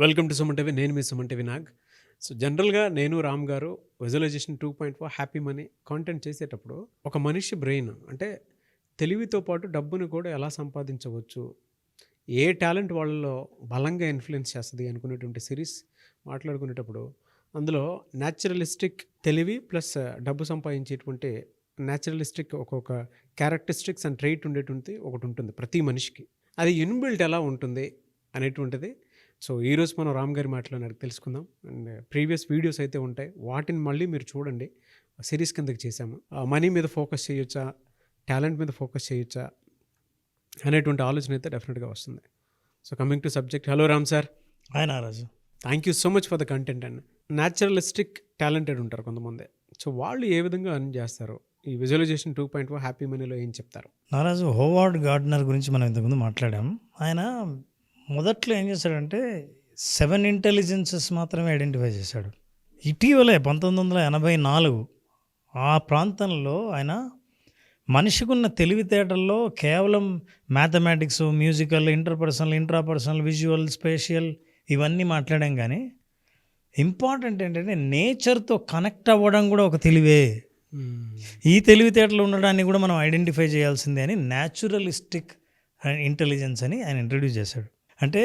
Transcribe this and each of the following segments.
Welcome to Suman TV. నేను మీ Suman TV Nag. So జనరల్గా నేను రామ్ గారు విజువలైజేషన్ 2.4 హ్యాపీ మనీ కాంటెంట్ చేసేటప్పుడు ఒక మనిషి బ్రెయిన్ అంటే తెలివితో పాటు డబ్బును కూడా ఎలా సంపాదించవచ్చు, ఏ టాలెంట్ వాళ్ళలో బలంగా ఇన్ఫ్లుయెన్స్ చేస్తుంది అనుకునేటువంటి సిరీస్ మాట్లాడుకునేటప్పుడు అందులో న్యాచురలిస్టిక్ తెలివి ప్లస్ డబ్బు సంపాదించేటువంటి న్యాచురలిస్టిక్ ఒక్కొక్క క్యారెక్టరిస్టిక్స్ అండ్ ట్రైట్ ఉండేటువంటి ఒకటి ఉంటుంది ప్రతి మనిషికి. అది ఇన్బిల్ట్ ఎలా ఉంటుంది అనేటువంటిది. సో ఈరోజు మనం రామ్ గారి మాటలో తెలుసుకుందాం. అండ్ ప్రీవియస్ వీడియోస్ అయితే ఉంటాయి, వాటిని మళ్ళీ మీరు చూడండి. సిరీస్ కిందకి చేశాము. మనీ మీద ఫోకస్ చేయొచ్చా, టాలెంట్ మీద ఫోకస్ చేయొచ్చా అనేటువంటి ఆలోచన అయితే డెఫినెట్గా వస్తుంది. So coming to subject, hello Ram sir. Hi Naraju. Thank you so much for the content. And naturalistic talented ఉంటారు కొంతమంది. సో వాళ్ళు ఏ విధంగా అర్న్ చేస్తారు? ఈ విజువలైజేషన్ 2.4 హ్యాపీ మనీలో ఏం చెప్తారు? నారాజు, హోవార్డ్ గార్డ్నర్ గురించి మనం ఇంతకుముందు మాట్లాడాం. ఆయన మొదట్లో ఏం చేశాడంటే 7 ఇంటెలిజెన్సెస్ మాత్రమే ఐడెంటిఫై చేశాడు. ఇటీవలే 1984 ఆ ప్రాంతంలో ఆయన మనిషికున్న తెలివితేటల్లో కేవలం mathematics, musical, interpersonal, intrapersonal, visual, spatial ఇవన్నీ మాట్లాడాం. కానీ ఇంపార్టెంట్ ఏంటంటే నేచర్తో కనెక్ట్ అవ్వడం కూడా ఒక తెలివే. ఈ తెలివితేటలు ఉండడాన్ని కూడా మనం ఐడెంటిఫై చేయాల్సిందే అని న్యాచురలిస్టిక్ ఇంటెలిజెన్స్ అని ఆయన ఇంట్రడ్యూస్ చేశాడు. అంటే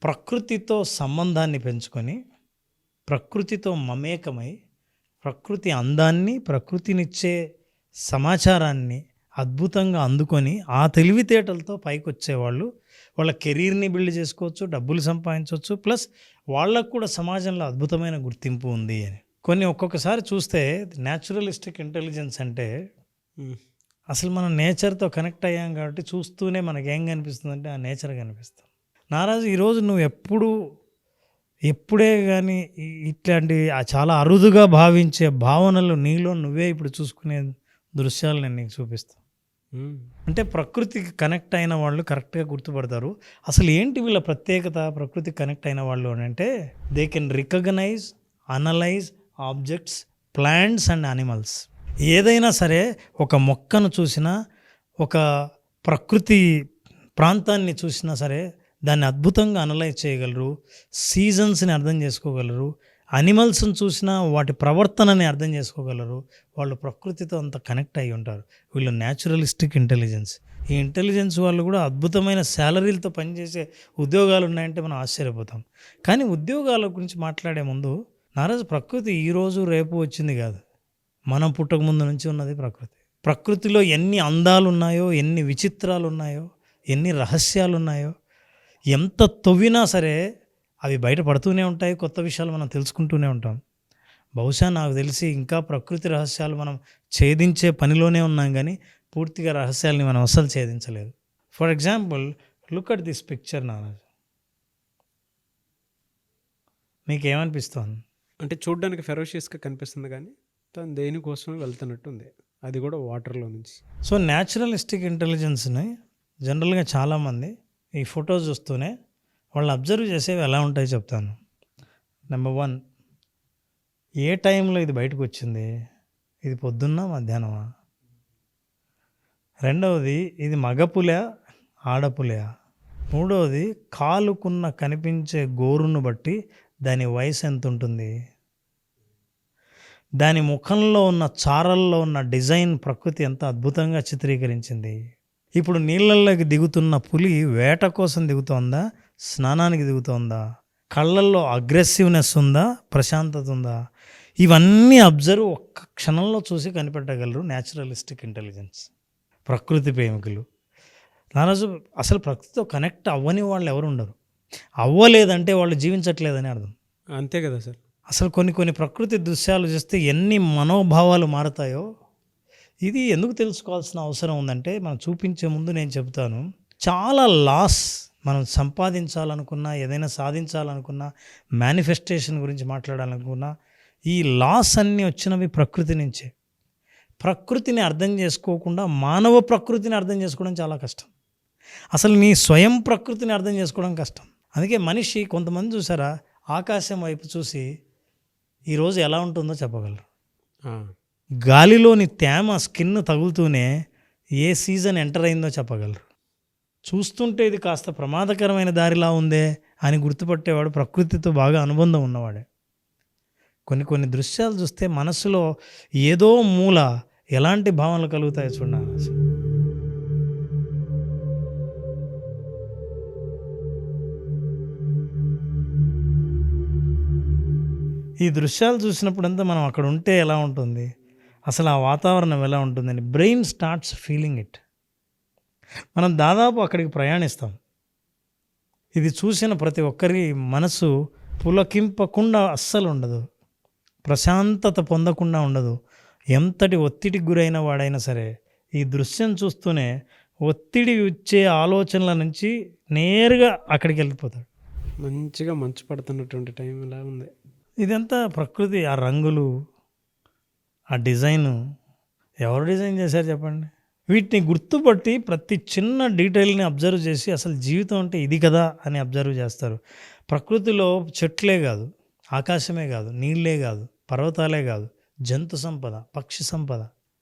ప్రకృతితో సంబంధాన్ని పెంచుకొని, ప్రకృతితో మమేకమై, ప్రకృతి అందాన్ని, ప్రకృతినిచ్చే సమాచారాన్ని అద్భుతంగా అందుకొని ఆ తెలివితేటలతో పైకి వచ్చేవాళ్ళు వాళ్ళ కెరీర్ని బిల్డ్ చేసుకోవచ్చు, డబ్బులు సంపాదించవచ్చు, ప్లస్ వాళ్ళకు కూడా సమాజంలో అద్భుతమైన గుర్తింపు ఉంది అని. ఒక్కొక్కసారి చూస్తే న్యాచురలిస్టిక్ ఇంటెలిజెన్స్ అంటే అసలు మనం నేచర్తో కనెక్ట్ అయ్యాం కాబట్టి చూస్తూనే మనకేం కనిపిస్తుందంటే ఆ నేచర్ కనిపిస్తుంది. నారాజు, ఈరోజు నువ్వు ఎప్పుడే కానీ ఇట్లాంటి చాలా అరుదుగా భావించే భావనలు నీలో నువ్వే ఇప్పుడు చూసుకునే దృశ్యాలు నేను నీకు చూపిస్తాను. అంటే ప్రకృతికి కనెక్ట్ అయిన వాళ్ళు కరెక్ట్గా గుర్తుపడతారు. అసలు ఏంటి వీళ్ళ ప్రత్యేకత? ప్రకృతికి కనెక్ట్ అయిన వాళ్ళు అని అంటే they can recognise, analyse objects, plants and animals. ఏదైనా సరే ఒక మొక్కను చూసినా, ఒక ప్రకృతి ప్రాంతాన్ని చూసినా సరే దాన్ని అద్భుతంగా అనలైజ్ చేయగలరు, సీజన్స్ని అర్థం చేసుకోగలరు, అనిమల్స్ని చూసినా వాటి ప్రవర్తనని అర్థం చేసుకోగలరు. వాళ్ళు ప్రకృతితో అంత కనెక్ట్ అయి ఉంటారు. వీళ్ళు న్యాచురలిస్టిక్ ఇంటెలిజెన్స్. ఈ ఇంటెలిజెన్స్ వాళ్ళు కూడా అద్భుతమైన శాలరీలతో పనిచేసే ఉద్యోగాలు ఉన్నాయంటే మనం ఆశ్చర్యపోతాం. కానీ ఉద్యోగాల గురించి మాట్లాడే ముందు నారాజు, ప్రకృతి ఈరోజు రేపు వచ్చింది కాదు, మనం పుట్టక ముందు నుంచి ఉన్నది ప్రకృతి. ప్రకృతిలో ఎన్ని అందాలు ఉన్నాయో, ఎన్ని విచిత్రాలు ఉన్నాయో, ఎన్ని రహస్యాలు ఉన్నాయో, ఎంత తవ్వినా సరే అవి బయటపడుతూనే ఉంటాయి. కొత్త విషయాలు మనం తెలుసుకుంటూనే ఉంటాం. బహుశా నాకు తెలిసి ఇంకా ప్రకృతి రహస్యాలు మనం ఛేదించే పనిలోనే ఉన్నాం, కానీ పూర్తిగా రహస్యాలని మనం అసలు ఛేదించలేదు. For example, look at this picture Naraju. మీకేమనిపిస్తుంది? అంటే చూడడానికి ఫెరోషియస్గా కనిపిస్తుంది, కానీ తను దేనికోసం వెళ్తున్నట్టు ఉంది, అది కూడా వాటర్లో నుంచి. సో న్యాచురలిస్టిక్ ఇంటెలిజెన్స్ని జనరల్గా చాలామంది ఈ ఫోటో చూస్తూనే వాళ్ళు అబ్జర్వ్ చేసేవి ఎలా ఉంటాయో చెప్తాను. నెంబర్ 1, ఏ టైంలో ఇది బయటకు వచ్చింది? ఇది పొద్దున్న, మధ్యాహ్నమా? రెండవది, ఇది మగపులే, ఆడపులే? మూడవది, కాలుకున్న కనిపించే గోరును బట్టి దాని వయసు ఎంత ఉంటుంది? దాని ముఖంలో ఉన్న చారల్లో ఉన్న డిజైన్ ప్రకృతి ఎంత అద్భుతంగా చిత్రీకరించింది. ఇప్పుడు నీళ్ళల్లోకి దిగుతున్న పులి వేట కోసం దిగుతోందా, స్నానానికి దిగుతోందా? కళ్ళల్లో అగ్రెసివ్నెస్ ఉందా, ప్రశాంతత ఉందా? ఇవన్నీ అబ్జర్వ్ ఒక్క క్షణంలో చూసి కనిపెట్టగలరు న్యాచురలిస్టిక్ ఇంటెలిజెన్స్ ప్రకృతి ప్రేమికులు. నారాజు, అసలు ప్రకృతితో కనెక్ట్ అవ్వని వాళ్ళు ఎవరు ఉండరు. అవ్వలేదంటే వాళ్ళు జీవించట్లేదని అర్థం. అంతే కదా సార్. అసలు కొన్ని ప్రకృతి దృశ్యాలు చూస్తే ఎన్ని మనోభావాలు మారుతాయో. ఇది ఎందుకు తెలుసుకోవాల్సిన అవసరం ఉందంటే, మనం చూపించే ముందు నేను చెబుతాను, చాలా లాస్ మనం సంపాదించాలనుకున్నా, ఏదైనా సాధించాలనుకున్నా, మేనిఫెస్టేషన్ గురించి మాట్లాడాలనుకున్నా, ఈ లాస్ అన్నీ వచ్చినవి ప్రకృతి నుంచే. ప్రకృతిని అర్థం చేసుకోకుండా మానవ ప్రకృతిని అర్థం చేసుకోవడం చాలా కష్టం. అసలు నీ స్వయం ప్రకృతిని అర్థం చేసుకోవడం కష్టం. అందుకే మనిషి, కొంతమంది చూసారా, ఆకాశం వైపు చూసి ఈరోజు ఎలా ఉంటుందో చెప్పగలరు. గాలిలోని తేమ స్కిన్ తగులుతూనే ఏ సీజన్ ఎంటర్ అయిందో చెప్పగలరు. చూస్తుంటే ఇది కాస్త ప్రమాదకరమైన దారిలా ఉందే ఆయన గుర్తుపట్టేవాడు ప్రకృతితో బాగా అనుబంధం ఉన్నవాడే. కొన్ని కొన్ని దృశ్యాలు చూస్తే మనసులో ఏదో మూల ఎలాంటి భావనలు కలుగుతాయో చూడండి అసలు. ఈ దృశ్యాలు చూసినప్పుడంతా మనం అక్కడ ఉంటే ఎలా ఉంటుంది, అసలు ఆ వాతావరణం ఎలా ఉంటుందని బ్రెయిన్ స్టార్ట్స్ ఫీలింగ్ ఇట్. మనం దాదాపు అక్కడికి ప్రయాణిస్తాం. ఇది చూసిన ప్రతి ఒక్కరి మనసు పులకింపకుండా అస్సలు ఉండదు, ప్రశాంతత పొందకుండా ఉండదు. ఎంతటి ఒత్తిడికి గురైన వాడైనా సరే ఈ దృశ్యం చూస్తూనే ఒత్తిడి ఇచ్చే ఆలోచనల నుంచి నేరుగా అక్కడికి వెళ్ళిపోతాడు. మంచిగా మంచు పడుతున్నటువంటి టైం ఇలా ఉంది. ఇదంతా ప్రకృతి, ఆ రంగులు, ఆ డిజైను ఎవరు డిజైన్ చేశారు చెప్పండి? వీటిని గుర్తుపట్టి ప్రతి చిన్న డీటెయిల్ని అబ్జర్వ్ చేసి అసలు జీవితం అంటే ఇది కదా అని అబ్జర్వ్ చేస్తారు. ప్రకృతిలో చెట్లే కాదు, ఆకాశమే కాదు, నీళ్ళే కాదు, పర్వతాలే కాదు, జంతు సంపద, పక్షి సంపద,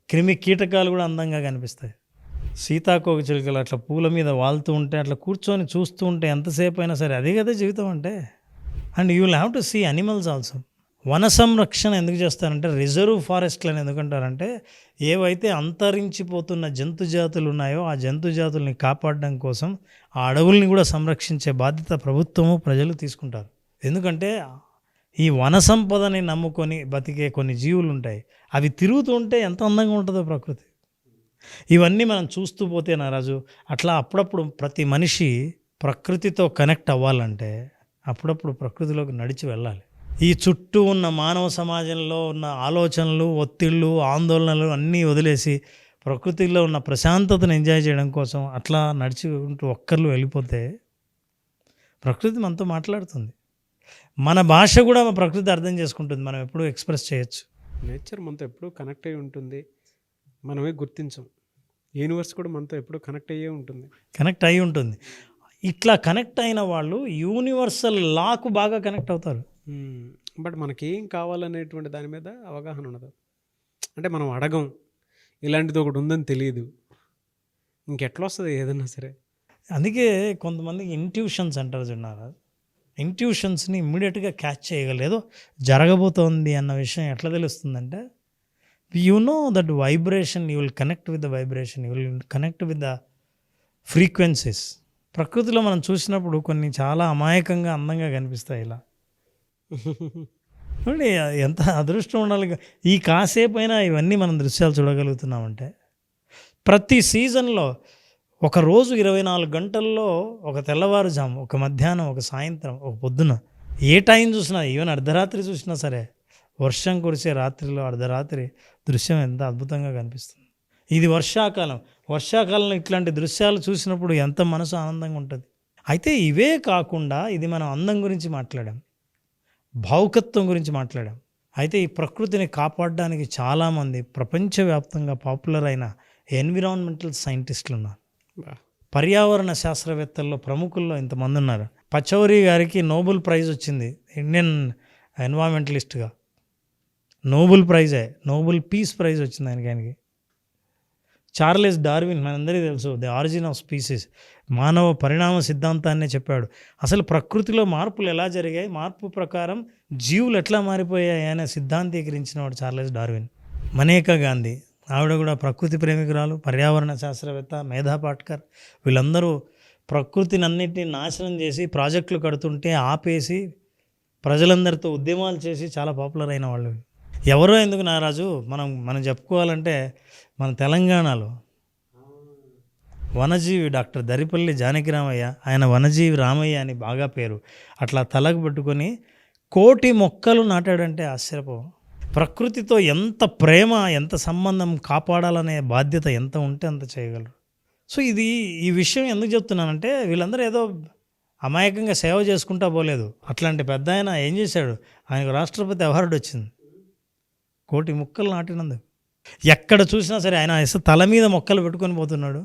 క్రిమి కీటకాలు కూడా అందంగా కనిపిస్తాయి. సీతాకోక చిలుకలు అట్లా పూల మీద వాళ్తూ ఉంటే, అట్లా కూర్చొని చూస్తూ ఉంటే ఎంతసేపు అయినా సరే అదే కదా జీవితం అంటే. And you will have to see animals also. వన సంరక్షణ ఎందుకు చేస్తారంటే, రిజర్వ్ ఫారెస్ట్లను ఎందుకంటారంటే, ఏవైతే అంతరించిపోతున్న జంతు జాతులు ఉన్నాయో ఆ జంతు జాతుల్ని కాపాడడం కోసం ఆ అడవుల్ని కూడా సంరక్షించే బాధ్యత ప్రభుత్వము ప్రజలు తీసుకుంటారు. ఎందుకంటే ఈ వన సంపదని నమ్ముకొని బతికే కొన్ని జీవులు ఉంటాయి, అవి తిరుగుతూ ఉంటే ఎంత అందంగా ఉంటుందో ప్రకృతి. ఇవన్నీ మనం చూస్తూ పోతే నారాజు, అట్లా అప్పుడప్పుడు ప్రతి మనిషి ప్రకృతితో కనెక్ట్ అవ్వాలంటే అప్పుడప్పుడు ప్రకృతిలోకి నడిచి వెళ్ళాలి. ఈ చుట్టూ ఉన్న మానవ సమాజంలో ఉన్న ఆలోచనలు, ఒత్తిళ్ళు, ఆందోళనలు అన్నీ వదిలేసి ప్రకృతిలో ఉన్న ప్రశాంతతను ఎంజాయ్ చేయడం కోసం అట్లా నడుచుకుంటూ ఒక్కర్లు వెళ్ళిపోతే ప్రకృతి మనతో మాట్లాడుతుంది. మన భాష కూడా ప్రకృతి అర్థం చేసుకుంటుంది, మనం ఎప్పుడూ ఎక్స్ప్రెస్ చేయొచ్చు. నేచర్ మనతో ఎప్పుడూ కనెక్ట్ అయ్యి ఉంటుంది, మనమే గుర్తించం. యూనివర్స్ కూడా మనతో ఎప్పుడూ కనెక్ట్ అయ్యే ఉంటుంది. కనెక్ట్ అయి ఉంటుంది. ఇట్లా కనెక్ట్ అయిన వాళ్ళు యూనివర్సల్ లాకు బాగా కనెక్ట్ అవుతారు. బట్ మనకేం కావాలనేటువంటి దాని మీద అవగాహన ఉండదు. అంటే మనం అడగం, ఇలాంటిది ఒకటి ఉందని తెలియదు, ఇంకెట్లా వస్తుంది ఏదన్నా సరే. అందుకే కొంతమందికి ఇంట్యూషన్స్ అంటారు చూడారా, ఇంట్యూషన్స్ని ఇమ్మీడియట్గా క్యాచ్ చేయగలరు. ఏదో జరగబోతోంది అన్న విషయం ఎట్లా తెలుస్తుందంటే, you know that vibration, you will connect with the vibration, you will connect with the frequencies. ప్రకృతిలో మనం చూసినప్పుడు కొన్ని చాలా అమాయకంగా అందంగా కనిపిస్తాయి. ఇలా చూడండి, ఎంత అదృష్టం ఉండాలి. ఈ కాసేపు అయినా ఇవన్నీ మనం దృశ్యాలు చూడగలుగుతున్నామంటే, ప్రతి సీజన్లో ఒక రోజు 24 గంటల్లో, ఒక తెల్లవారుజాము, ఒక మధ్యాహ్నం, ఒక సాయంత్రం, ఒక పొద్దున, ఏ టైం చూసినా, ఈవెన్ అర్ధరాత్రి చూసినా సరే, వర్షం కురిసే రాత్రిలో అర్ధరాత్రి దృశ్యం ఎంత అద్భుతంగా కనిపిస్తుంది. ఇది వర్షాకాలం. వర్షాకాలంలో ఇట్లాంటి దృశ్యాలు చూసినప్పుడు ఎంత మనసు ఆనందంగా ఉంటుంది. అయితే ఇవే కాకుండా ఇది మనం అందం గురించి మాట్లాడాం, భావుకత్వం గురించి మాట్లాడాం. అయితే ఈ ప్రకృతిని కాపాడడానికి చాలామంది ప్రపంచవ్యాప్తంగా పాపులర్ అయిన ఎన్విరాన్మెంటల్ సైంటిస్టులు ఉన్నారు. పర్యావరణ శాస్త్రవేత్తల్లో ప్రముఖుల్లో ఇంతమంది ఉన్నారు. పచౌరీ గారికి నోబెల్ ప్రైజ్ వచ్చింది, ఇండియన్ ఎన్విరాన్మెంటలిస్ట్గా. నోబెల్ ప్రైజే, నోబెల్ పీస్ ప్రైజ్ వచ్చింది ఆయనకి. చార్లెస్ డార్విన్, మనందరికీ తెలుసు, ది ఆరిజిన్ ఆఫ్ స్పీసీస్, మానవ పరిణామ సిద్ధాంతాన్నే చెప్పాడు. అసలు ప్రకృతిలో మార్పులు ఎలా జరిగాయి, మార్పు ప్రకారం జీవులు ఎట్లా మారిపోయాయి అనే సిద్ధాంతీకరించినవాడు చార్లెస్ డార్విన్. మనేకా గాంధీ, ఆవిడ కూడా ప్రకృతి ప్రేమికురాలు, పర్యావరణ శాస్త్రవేత్త, మేధా పాట్కర్. వీళ్ళందరూ ప్రకృతిని అన్నింటినీ నాశనం చేసి ప్రాజెక్టులు కడుతుంటే ఆపేసి ప్రజలందరితో ఉద్యమాలు చేసి చాలా పాపులర్ అయిన వాళ్ళు. ఎవరో ఎందుకు నారాజు, మనం చెప్పుకోవాలంటే మన తెలంగాణలో వనజీవి డాక్టర్ దరిపల్లి జానకిరామయ్య, ఆయన వనజీవి రామయ్య అని బాగా పేరు. అట్లా తలకు పెట్టుకొని 1,000,000 మొక్కలు నాటాడంటే ఆశ్చర్యపోం. ప్రకృతితో ఎంత ప్రేమ, ఎంత సంబంధం, కాపాడాలనే బాధ్యత ఎంత ఉంటే అంత చేయగలరు. సో ఈ విషయం ఎందుకు చెప్తున్నానంటే, వీళ్ళందరూ ఏదో అమాయకంగా సేవ చేసుకుంటా పోలేదు. అట్లాంటి పెద్ద ఆయన ఏం చేశాడు, ఆయనకు రాష్ట్రపతి అవార్డు వచ్చింది 1,000,000 మొక్కలు నాటినందుకు. ఎక్కడ చూసినా సరే ఆయన తల మీద మొక్కలు పెట్టుకొని పోతున్నాడు,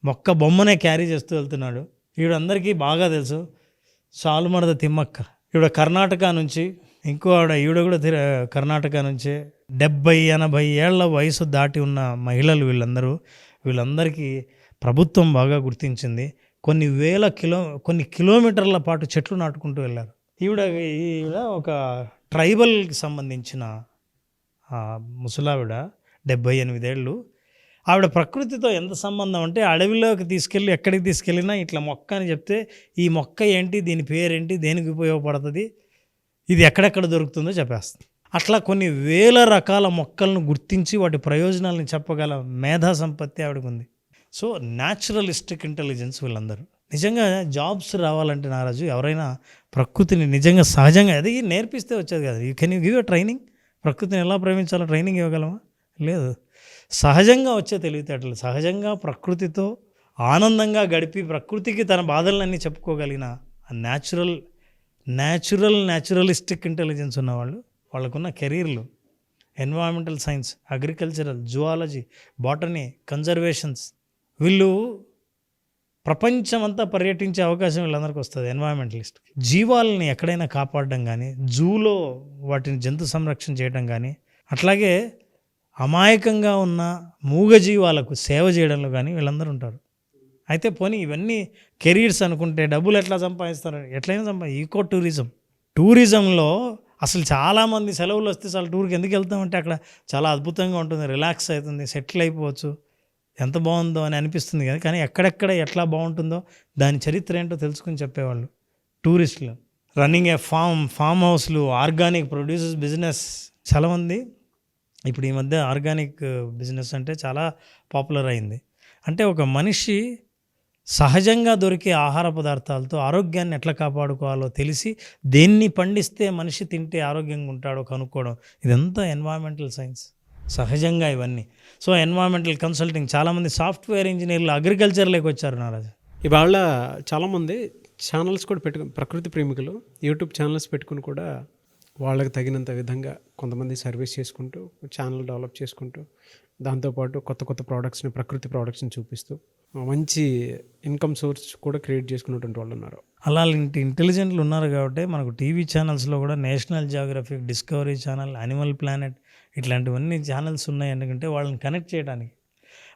మొక్క బొమ్మనే క్యారీ చేస్తూ వెళ్తున్నాడు. ఈవిడందరికీ బాగా తెలుసు, సాలుమరద తిమ్మక్క. ఈవిడ కర్ణాటక నుంచి, ఇంకో ఈవిడ కూడా కర్ణాటక నుంచే. 70-80 ఏళ్ల వయసు దాటి ఉన్న మహిళలు వీళ్ళందరికీ ప్రభుత్వం బాగా గుర్తించింది. కొన్ని కిలోమీటర్ల పాటు చెట్లు నాటుకుంటూ వెళ్ళారు. ఈవిడ ఒక ట్రైబల్కి సంబంధించిన ముసలావిడ, 78 ఏళ్ళు. ఆవిడ ప్రకృతితో ఎంత సంబంధం అంటే అడవిలోకి తీసుకెళ్ళి ఎక్కడికి తీసుకెళ్ళినా ఇట్లా మొక్క అని చెప్తే ఈ మొక్క ఏంటి, దీని పేరేంటి, దేనికి ఉపయోగపడుతుంది, ఇది ఎక్కడెక్కడ దొరుకుతుందో చెప్పేస్తుంది. అట్లా కొన్ని వేల రకాల మొక్కలను గుర్తించి వాటి ప్రయోజనాలను చెప్పగల మేధా సంపత్తి ఆవిడకు ఉంది. సో న్యాచురలిస్టిక్ ఇంటెలిజెన్స్ వీళ్ళందరూ. నిజంగా జాబ్స్ రావాలంటే నారాజు ఎవరైనా ప్రకృతిని నిజంగా సహజంగా అది నేర్పిస్తే వచ్చేది కాదు. Can you give a training? ప్రకృతిని ఎలా ప్రేమించాలో ట్రైనింగ్ ఇవ్వగలమా? లేదు. సహజంగా వచ్చే తెలివితేటలు, సహజంగా ప్రకృతితో ఆనందంగా గడిపి ప్రకృతికి తన బాధలన్నీ చెప్పుకోగలిగిన న్యాచురలిస్టిక్ ఇంటెలిజెన్స్ ఉన్నవాళ్ళు, వాళ్ళకున్న కెరీర్లు environmental science, agricultural, zoology, botany, conservations, వీళ్ళు ప్రపంచమంతా పర్యటించే అవకాశం వీళ్ళందరికీ వస్తుంది. ఎన్వైరన్మెంటలిస్ట్కి జీవాలని ఎక్కడైనా కాపాడడం కానీ, జూలో వాటిని జంతు సంరక్షణ చేయడం కానీ, అట్లాగే అమాయకంగా ఉన్న మూగజీవాలకు సేవ చేయడంలో కానీ వీళ్ళందరూ ఉంటారు. అయితే పోనీ ఇవన్నీ కెరీర్స్ అనుకుంటే డబ్బులు ఎట్లా సంపాదిస్తారు? ఎట్లయినా ఈకో టూరిజంలో అసలు చాలామంది సెలవులు వస్తే చాలా టూర్కి ఎందుకు వెళ్తామంటే అక్కడ చాలా అద్భుతంగా ఉంటుంది, రిలాక్స్ అవుతుంది, సెటిల్ అయిపోవచ్చు, ఎంత బాగుందో అని అనిపిస్తుంది కదా. కానీ ఎక్కడెక్కడ ఎట్లా బాగుంటుందో దాని చరిత్ర ఏంటో తెలుసుకుని చెప్పేవాళ్ళు టూరిస్టులు. రన్నింగ్ ఏ ఫామ్ హౌస్లు, ఆర్గానిక్ ప్రొడ్యూసర్స్ బిజినెస్. చాలామంది ఇప్పుడు ఈ మధ్య ఆర్గానిక్ బిజినెస్ అంటే చాలా పాపులర్ అయింది. అంటే ఒక మనిషి సహజంగా దొరికే ఆహార పదార్థాలతో ఆరోగ్యాన్ని ఎట్లా కాపాడుకోవాలో తెలిసి దేన్ని పండిస్తే మనిషి తింటే ఆరోగ్యంగా ఉంటాడో కనుక్కోవడం, ఇదంతా ఎన్వైరన్మెంటల్ సైన్స్, సహజంగా ఇవన్నీ. సో ఎన్వైరన్మెంటల్ కన్సల్టింగ్, చాలామంది సాఫ్ట్వేర్ ఇంజనీర్లు అగ్రికల్చర్లోకి వచ్చారు నారాజు. ఇవాళ చాలామంది ఛానల్స్ కూడా పెట్టుకుని, ప్రకృతి ప్రేమికులు యూట్యూబ్ ఛానల్స్ పెట్టుకుని కూడా వాళ్ళకి తగినంత విధంగా కొంతమంది సర్వీస్ చేసుకుంటూ ఛానల్ డెవలప్ చేసుకుంటూ దాంతోపాటు కొత్త కొత్త ప్రోడక్ట్స్ని, ప్రకృతి ప్రోడక్ట్స్ని చూపిస్తూ మంచి ఇన్కమ్ సోర్స్ కూడా క్రియేట్ చేసుకున్నటువంటి వాళ్ళు ఉన్నారు. అలాంటి ఇంటెలిజెంట్లు ఉన్నారు కాబట్టి మనకు టీవీ ఛానల్స్లో కూడా national geographic, discovery channel, animal planet ఇట్లాంటివన్నీ ఛానల్స్ ఉన్నాయి. ఎందుకంటే వాళ్ళని కనెక్ట్ చేయడానికి.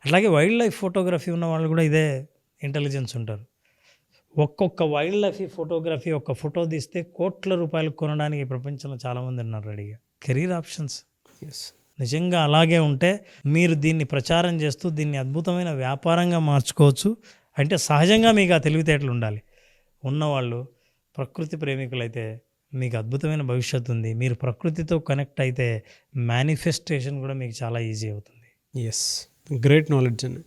అట్లాగే వైల్డ్ లైఫ్ ఫోటోగ్రఫీ ఉన్న వాళ్ళు కూడా ఇదే ఇంటెలిజెన్స్ ఉంటారు. ఒక్కొక్క వైల్డ్ లైఫ్ ఫోటోగ్రఫీ ఒక్క ఫోటో తీస్తే కోట్ల రూపాయలు కొనడానికి ప్రపంచంలో చాలామంది ఉన్నారు రెడీగా. కెరీర్ ఆప్షన్స్ నిజంగా అలాగే ఉంటే మీరు దీన్ని ప్రచారం చేస్తూ దీన్ని అద్భుతమైన వ్యాపారంగా మార్చుకోవచ్చు. అంటే సహజంగా మీకు ఆ తెలివితేటలు ఉండాలి. ఉన్నవాళ్ళు ప్రకృతి ప్రేమికులైతే మీకు అద్భుతమైన భవిష్యత్తు ఉంది. మీరు ప్రకృతితో కనెక్ట్ అయితే మేనిఫెస్టేషన్ కూడా మీకు చాలా ఈజీ అవుతుంది. ఎస్, గ్రేట్ నాలెడ్జ్ అండి.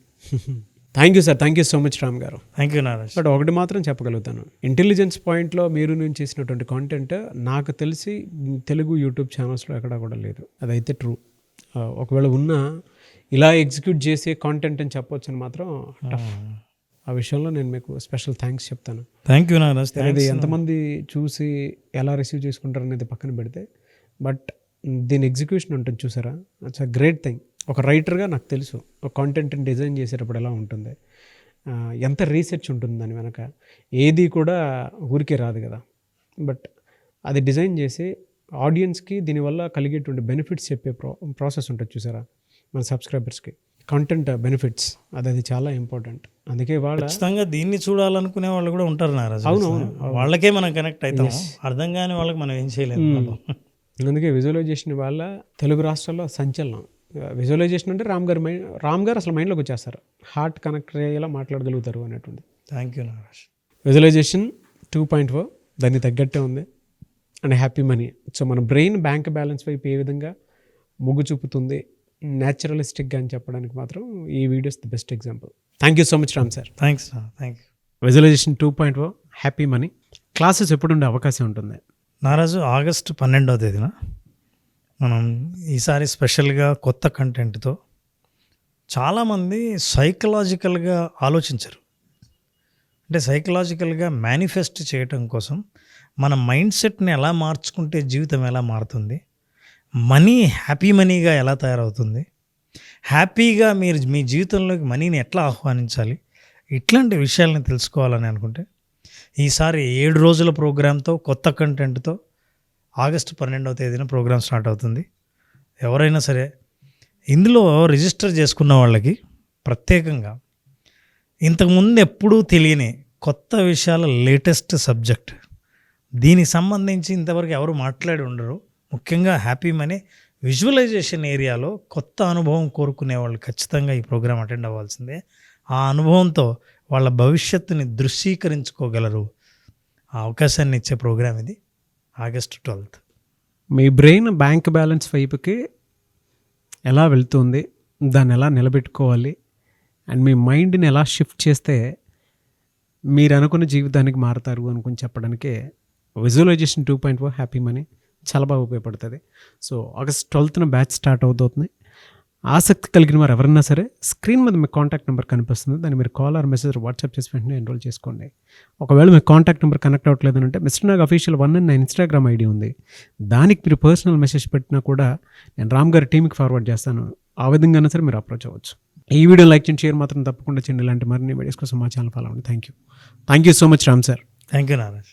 Thank you sir, thank you so much Ram garu. Thank you Naraj. But ఒకటి మాత్రం చెప్పగలుగుతాను, ఇంటెలిజెన్స్ పాయింట్లో మీరు నేను చేసినటువంటి కాంటెంట్ నాకు తెలిసి తెలుగు యూట్యూబ్ ఛానల్స్లో ఎక్కడా కూడా లేదు. అదైతే ట్రూ. ఒకవేళ ఉన్నా ఇలా ఎగ్జిక్యూట్ చేసే కాంటెంట్ అని చెప్పొచ్చు అని మాత్రం టఫ్. ఆ విషయంలో నేను మీకు స్పెషల్ థ్యాంక్స్ చెప్తాను. Thank you Naraj. అది ఎంతమంది చూసి ఎలా రిసీవ్ చేసుకుంటారు అనేది పక్కన పెడితే, బట్ దీని ఎగ్జిక్యూషన్ ఉంటుంది చూసారా, ఇట్స్ అ గ్రేట్ థింగ్. ఒక రైటర్గా నాకు తెలుసు ఒక కాంటెంట్ని డిజైన్ చేసేటప్పుడు ఎలా ఉంటుంది, ఎంత రీసెర్చ్ ఉంటుంది దాని వెనక. ఏది కూడా ఊరికే రాదు కదా. బట్ అది డిజైన్ చేసి ఆడియన్స్కి దీనివల్ల కలిగేటువంటి బెనిఫిట్స్ చెప్పే ప్రాసెస్ ఉంటుంది చూసారా, మన సబ్స్క్రైబర్స్కి కంటెంట్ బెనిఫిట్స్, అది చాలా ఇంపార్టెంట్. అందుకే వాళ్ళు ఖచ్చితంగా దీన్ని చూడాలనుకునే వాళ్ళు కూడా ఉంటారు నారాజ్. అవునవును, వాళ్ళకే మనం కనెక్ట్ అవుతాం. అర్థం కాని వాళ్ళకి మనం ఏం చేయలేము. అందుకే విజువలైజేషన్ వల్ల తెలుగు రాష్ట్రాల్లో సంచలనం. విజువలైజేషన్ అంటే రామ్ గారు అసలు మైండ్లోకి వచ్చేస్తారు, హార్ట్ కనెక్ట్ అయ్యేలా మాట్లాడగలుగుతారు అనేటువంటి. Thank you Naraj. విజువలైజేషన్ 2.4 దాన్ని తగ్గట్టే ఉంది. And happy money. సో మన బ్రెయిన్ బ్యాంక్ బ్యాలెన్స్ వైపు ఏ విధంగా మొగ్గు చూపుతుంది న్యాచురలిస్టిక్గా అని చెప్పడానికి మాత్రం ఈ videos the best example. Thank you so much Ram sir. Thanks. Thank you. Visualisation 2.4 happy money classes ఎప్పుడు ఉండే అవకాశం ఉంటుంది నారాజు? ఆగస్టు 12వ తేదీన మనం ఈసారి స్పెషల్గా కొత్త కంటెంట్తో చాలామంది సైకలాజికల్గా ఆలోచించరు. అంటే సైకలాజికల్గా మేనిఫెస్ట్ చేయటం కోసం మన మైండ్ సెట్ని ఎలా మార్చుకుంటే జీవితం ఎలా మారుతుంది, మనీ హ్యాపీ మనీగా ఎలా తయారవుతుంది, హ్యాపీగా మీరు మీ జీవితంలోకి మనీని ఎట్లా ఆహ్వానించాలి, ఇట్లాంటి విషయాలను తెలుసుకోవాలని అనుకుంటే ఈసారి 7 రోజుల ప్రోగ్రాంతో కొత్త కంటెంట్తో ఆగస్టు 12వ తేదీన ప్రోగ్రాం స్టార్ట్ అవుతుంది. ఎవరైనా సరే ఇందులో రిజిస్టర్ చేసుకున్న వాళ్ళకి ప్రత్యేకంగా ఇంతకుముందు ఎప్పుడూ తెలియని కొత్త విషయాల లేటెస్ట్ సబ్జెక్ట్. దీనికి సంబంధించి ఇంతవరకు ఎవరు మాట్లాడి ఉండరు. ముఖ్యంగా హ్యాపీ మనీ విజువలైజేషన్ ఏరియాలో కొత్త అనుభవం కోరుకునే వాళ్ళు ఖచ్చితంగా ఈ ప్రోగ్రాం అటెండ్ అవ్వాల్సిందే. ఆ అనుభవంతో వాళ్ళ భవిష్యత్తుని దృశ్యీకరించుకోగలరు. ఆ అవకాశాన్ని ఇచ్చే ప్రోగ్రాం ఇది. August 12th. మీ బ్రెయిన్ బ్యాంక్ బ్యాలెన్స్ వైపుకి ఎలా వెళ్తుంది, దాన్ని ఎలా నిలబెట్టుకోవాలి, అండ్ మీ మైండ్ని ఎలా షిఫ్ట్ చేస్తే మీరు అనుకున్న జీవితానికి మారుతారు అనుకుని చెప్పడానికే విజువలైజేషన్ 2.0 హ్యాపీ మనీ చాలా బాగా ఉపయోగపడుతుంది. So August 12th batch start అవుతుంది. ఆసక్తి కలిగిన వారు ఎవరన్నా సరే స్క్రీన్ మీద మీ కాంటాక్ట్ నెంబర్ కనిపిస్తుంది, దాన్ని మీరు కాల్ ఆర్ మెసేజ్ వాట్సాప్ చేసి వెంటనే ఎన్రోల్ చేసుకోండి. ఒకవేళ మీ కాంటాక్ట్ నెంబర్ కనెక్ట్ అవ్వట్లేదు అంటే మిస్టర్ నాగ్ అఫీషియల్ 1 అని నా ఇన్స్టాగ్రామ్ ఐడి ఉంది, దానికి మీరు పర్సనల్ మెసేజ్ పెట్టినా కూడా నేను రామ్ గారి టీంకి ఫార్వర్డ్ చేస్తాను. ఆ విధంగానే సరే మీరు అప్రోచ్ అవ్వచ్చు. ఈ వీడియో లైక్ చేయండి, షేర్ మాత్రం తప్పకుండా చేయండి. ఇలాంటి మరిన్ని వీడియోస్ కోసం మా ఛానల్ ఫాలో అవ్వండి. Thank you so much Ram sir. Thank you Naraj.